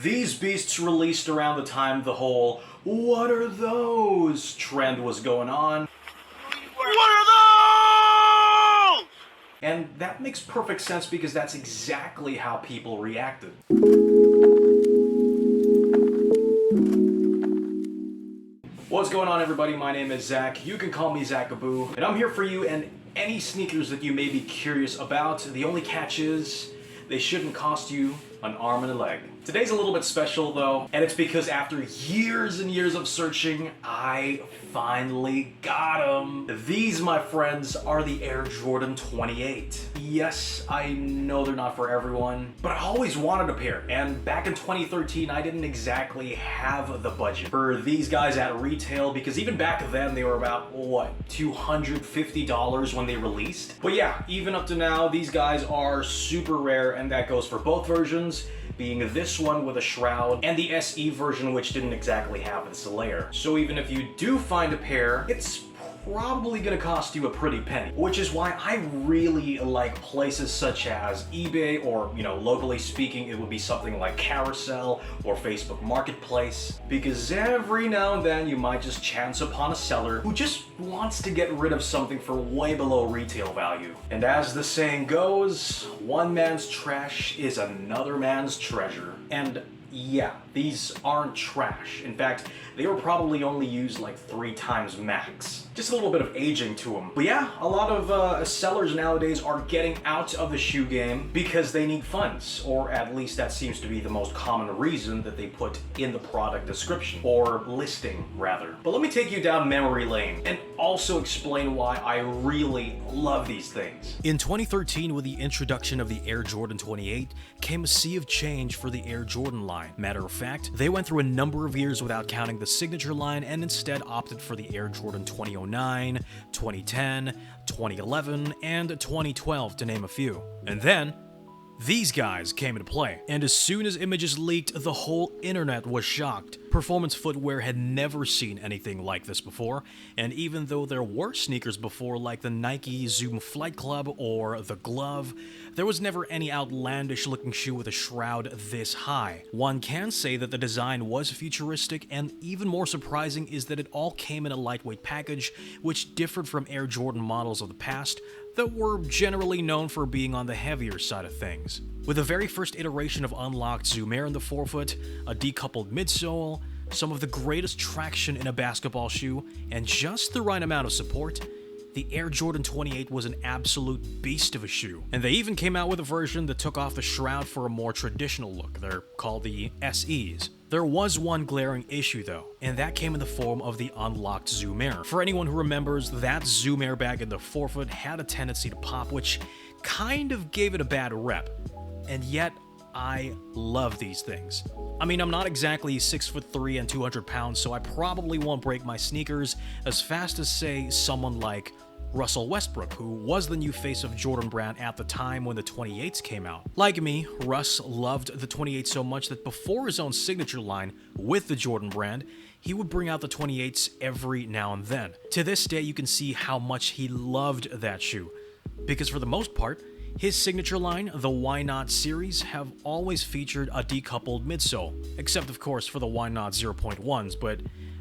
These beasts released around the time the whole "what are those" trend was going on. What are those? And that makes perfect sense because that's exactly how people reacted. What's going on, everybody? My name is Zach. You can call me Zachaboo, and I'm here for you and any sneakers that you may be curious about. The only catch is they shouldn't cost you an arm and a leg. Today's a little bit special though, and it's because after years and years of searching, I finally got them. These, my friends, are the Air Jordan 28. Yes, I know they're not for everyone, but I always wanted a pair, and back in 2013, I didn't exactly have the budget for these guys at retail, because even back then, they were about, what, $250 when they released? But yeah, even up to now, these guys are super rare, and that goes for both versions, being this one with a shroud and the SE version, which didn't exactly have this layer. So even if you do find a pair, it's probably gonna cost you a pretty penny, which is why I really like places such as eBay, or locally speaking, it would be something like Carousel or Facebook Marketplace, because every now and then you might just chance upon a seller who just wants to get rid of something for way below retail value. And as the saying goes, one man's trash is another man's treasure. And yeah, these aren't trash. In fact, they were probably only used like 3 times max. Just a little bit of aging to them. But yeah, a lot of sellers nowadays are getting out of the shoe game because they need funds, or at least that seems to be the most common reason that they put in the product description, or listing rather. But let me take you down memory lane and also explain why I really love these things. In 2013, with the introduction of the Air Jordan 28, came a sea of change for the Air Jordan line. Matter of fact, they went through a number of years without counting the signature line and instead opted for the Air Jordan 2009, 2010, 2011, and 2012 to name a few. And then, these guys came into play, and as soon as images leaked, the whole internet was shocked. Performance footwear had never seen anything like this before, and even though there were sneakers before like the Nike Zoom Flight Club or the Glove, there was never any outlandish looking shoe with a shroud this high. One can say that the design was futuristic, and even more surprising is that it all came in a lightweight package, which differed from Air Jordan models of the past that were generally known for being on the heavier side of things. With the very first iteration of unlocked Zoom Air in the forefoot, a decoupled midsole, some of the greatest traction in a basketball shoe, and just the right amount of support, the Air Jordan 28 was an absolute beast of a shoe. And they even came out with a version that took off the shroud for a more traditional look. They're called the SEs. There was one glaring issue though, and that came in the form of the unlocked Zoom Air. For anyone who remembers, that Zoom Air bag in the forefoot had a tendency to pop, which kind of gave it a bad rep. And yet, I love these things. I mean, I'm not exactly 6'3" and 200 pounds, so I probably won't break my sneakers as fast as, say, someone like Russell Westbrook, who was the new face of Jordan Brand at the time when the 28s came out. Like me, Russ loved the 28 so much that before his own signature line with the Jordan Brand, he would bring out the 28s every now and then. To this day, you can see how much he loved that shoe, because for the most part, his signature line, the Why Not series, have always featured a decoupled midsole, except of course for the Why Not 0.1s, but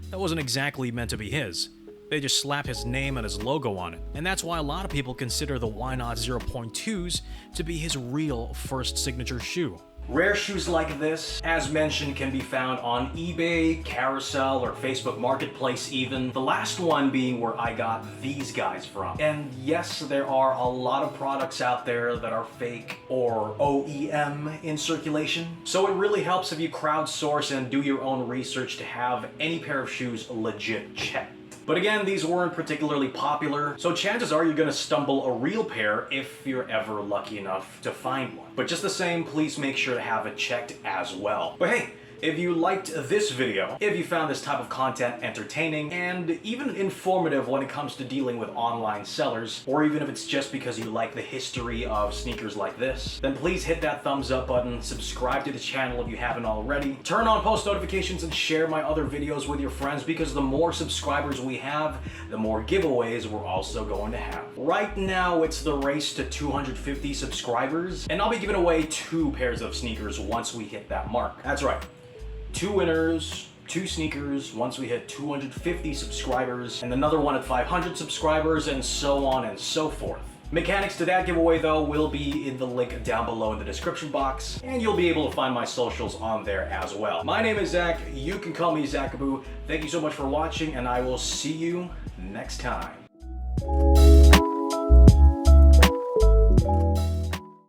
that wasn't exactly meant to be his. They just slap his name and his logo on it, and that's why a lot of people consider the Why Not 0.2s to be his real first signature shoe. Rare shoes like this, as mentioned, can be found on eBay, Carousel, or Facebook Marketplace even. The last one being where I got these guys from. And yes, there are a lot of products out there that are fake or OEM in circulation. So it really helps if you crowdsource and do your own research to have any pair of shoes legit checked. But again, these weren't particularly popular, so chances are you're gonna stumble a real pair if you're ever lucky enough to find one. But just the same, please make sure to have it checked as well. But hey, If you liked this video, if you found this type of content entertaining and even informative when it comes to dealing with online sellers, or even if it's just because you like the history of sneakers like this, then please hit that thumbs up button, subscribe to the channel if you haven't already, turn on post notifications and share my other videos with your friends, because the more subscribers we have, the more giveaways we're also going to have. Right now it's the race to 250 subscribers, and I'll be giving away 2 pairs of sneakers once we hit that mark. That's right. 2 winners, 2 sneakers once we hit 250 subscribers, and another one at 500 subscribers, and so on and so forth. Mechanics to that giveaway though will be in the link down below in the description box, and you'll be able to find my socials on there as well. My name is Zach, you can call me Zachaboo. Thank you so much for watching, and I will see you next time.